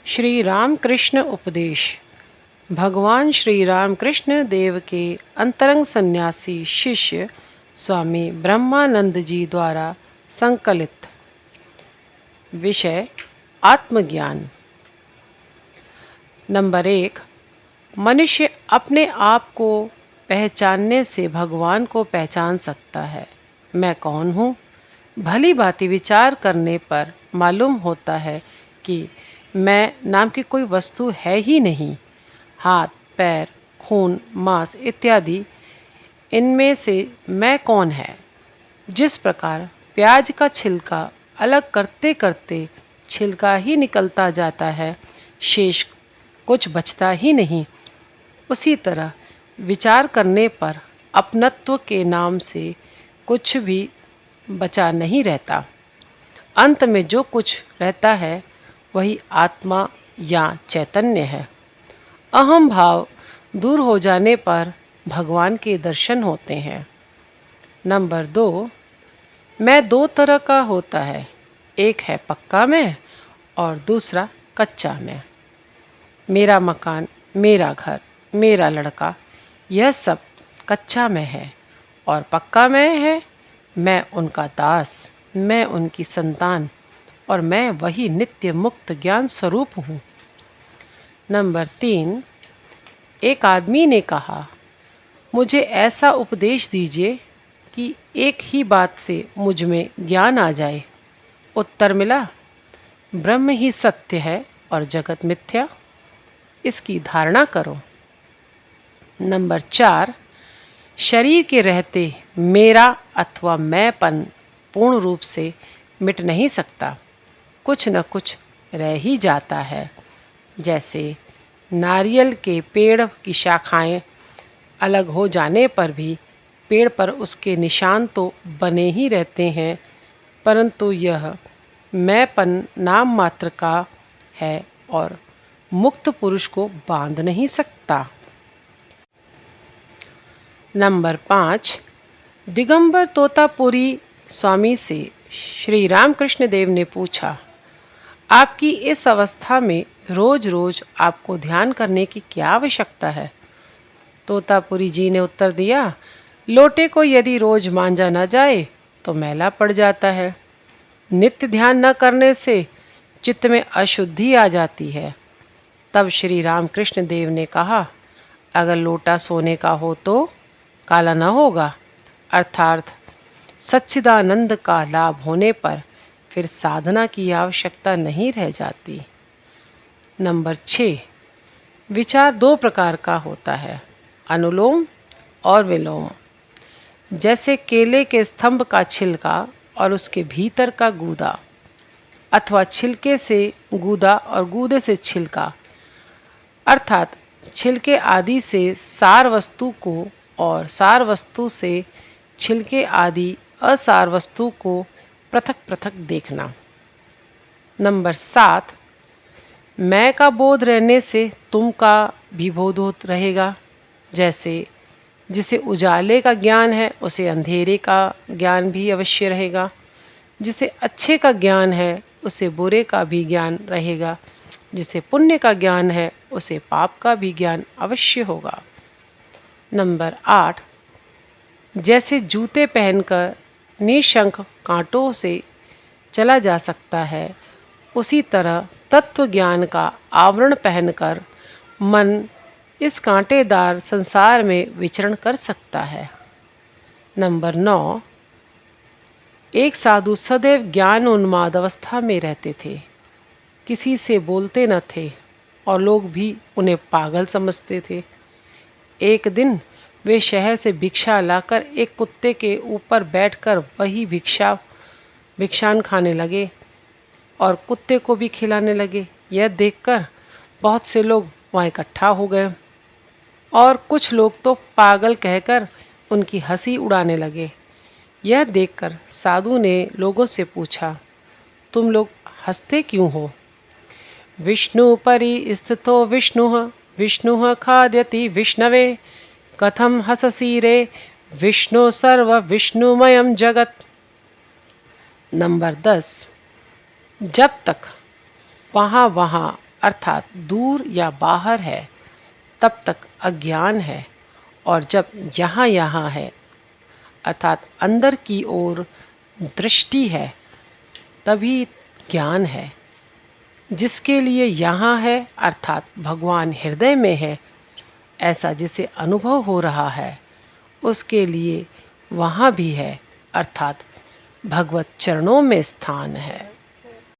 श्री रामकृष्ण उपदेश। भगवान श्री रामकृष्ण देव के अंतरंग सन्यासी शिष्य स्वामी ब्रह्मानंद जी द्वारा संकलित। विषय आत्मज्ञान। नंबर 1। मनुष्य अपने आप को पहचानने से भगवान को पहचान सकता है। मैं कौन हूँ? भली भांति विचार करने पर मालूम होता है कि मैं नाम की कोई वस्तु है ही नहीं। हाथ, पैर, खून, मांस इत्यादि, इनमें से मैं कौन है? जिस प्रकार प्याज का छिलका अलग करते करते छिलका ही निकलता जाता है, शेष कुछ बचता ही नहीं, उसी तरह विचार करने पर अपनत्व के नाम से कुछ भी बचा नहीं रहता। अंत में जो कुछ रहता है वही आत्मा या चैतन्य है। अहम भाव दूर हो जाने पर भगवान के दर्शन होते हैं। नंबर 2। मैं दो तरह का होता है, एक है पक्का मैं और दूसरा कच्चा मैं। मेरा मकान, मेरा घर, मेरा लड़का, यह सब कच्चा मैं है और पक्का मैं है। मैं उनका दास, मैं उनकी संतान और मैं वही नित्य मुक्त ज्ञान स्वरूप हूँ। नंबर 3। एक आदमी ने कहा, मुझे ऐसा उपदेश दीजिए कि एक ही बात से मुझ में ज्ञान आ जाए। उत्तर मिला, ब्रह्म ही सत्य है और जगत मिथ्या, इसकी धारणा करो। नंबर 4। शरीर के रहते मेरा अथवा मैंपन पूर्ण रूप से मिट नहीं सकता, कुछ न कुछ रह ही जाता है। जैसे नारियल के पेड़ की शाखाएं अलग हो जाने पर भी पेड़ पर उसके निशान तो बने ही रहते हैं, परंतु यह मैंपन नाम मात्र का है और मुक्त पुरुष को बांध नहीं सकता। नंबर 5। दिगंबर तोतापुरी स्वामी से श्री रामकृष्ण देव ने पूछा, आपकी इस अवस्था में रोज रोज आपको ध्यान करने की क्या आवश्यकता है? तोतापुरी जी ने उत्तर दिया, लोटे को यदि रोज मांजा न जाए तो मैला पड़ जाता है। नित्य ध्यान न करने से चित्त में अशुद्धि आ जाती है। तब श्री रामकृष्ण देव ने कहा, अगर लोटा सोने का हो तो काला न होगा, अर्थात सच्चिदानंद का लाभ होने पर फिर साधना की आवश्यकता नहीं रह जाती। नंबर 6। विचार दो प्रकार का होता है, अनुलोम और विलोम। जैसे केले के स्तंभ का छिलका और उसके भीतर का गूदा, अथवा छिलके से गूदा और गूदे से छिलका, अर्थात छिलके आदि से सार वस्तु को और सार वस्तु से छिलके आदि असार वस्तु को पृथक पृथक देखना। नंबर 7। मैं का बोध रहने से तुम का भी बोध रहेगा। जैसे जिसे उजाले का ज्ञान है उसे अंधेरे का ज्ञान भी अवश्य रहेगा, जिसे अच्छे का ज्ञान है उसे बुरे का भी ज्ञान रहेगा, जिसे पुण्य का ज्ञान है उसे पाप का भी ज्ञान अवश्य होगा। नंबर 8। जैसे जूते पहनकर निशंक कांटों से चला जा सकता है, उसी तरह तत्व ज्ञान का आवरण पहनकर मन इस कांटेदार संसार में विचरण कर सकता है। नंबर 9। एक साधु सदैव ज्ञान उन्माद अवस्था में रहते थे, किसी से बोलते न थे और लोग भी उन्हें पागल समझते थे। एक दिन वे शहर से भिक्षा लाकर एक कुत्ते के ऊपर बैठकर वही भिक्षान खाने लगे और कुत्ते को भी खिलाने लगे। यह देखकर बहुत से लोग वहाँ इकट्ठा हो गए और कुछ लोग तो पागल कहकर उनकी हंसी उड़ाने लगे। यह देखकर साधु ने लोगों से पूछा, तुम लोग हंसते क्यों हो? विष्णु परि स्थितो विष्णुः विष्णुः खाद्यति विष्णवे, कथम हससी रे विष्णु सर्व विष्णुमयम जगत। नंबर 10। जब तक वहाँ अर्थात दूर या बाहर है, तब तक अज्ञान है, और जब यहाँ यहाँ है अर्थात अंदर की ओर दृष्टि है, तभी ज्ञान है। जिसके लिए यहाँ है अर्थात भगवान हृदय में है, ऐसा जिसे अनुभव हो रहा है, उसके लिए वहाँ भी है अर्थात भगवत चरणों में स्थान है।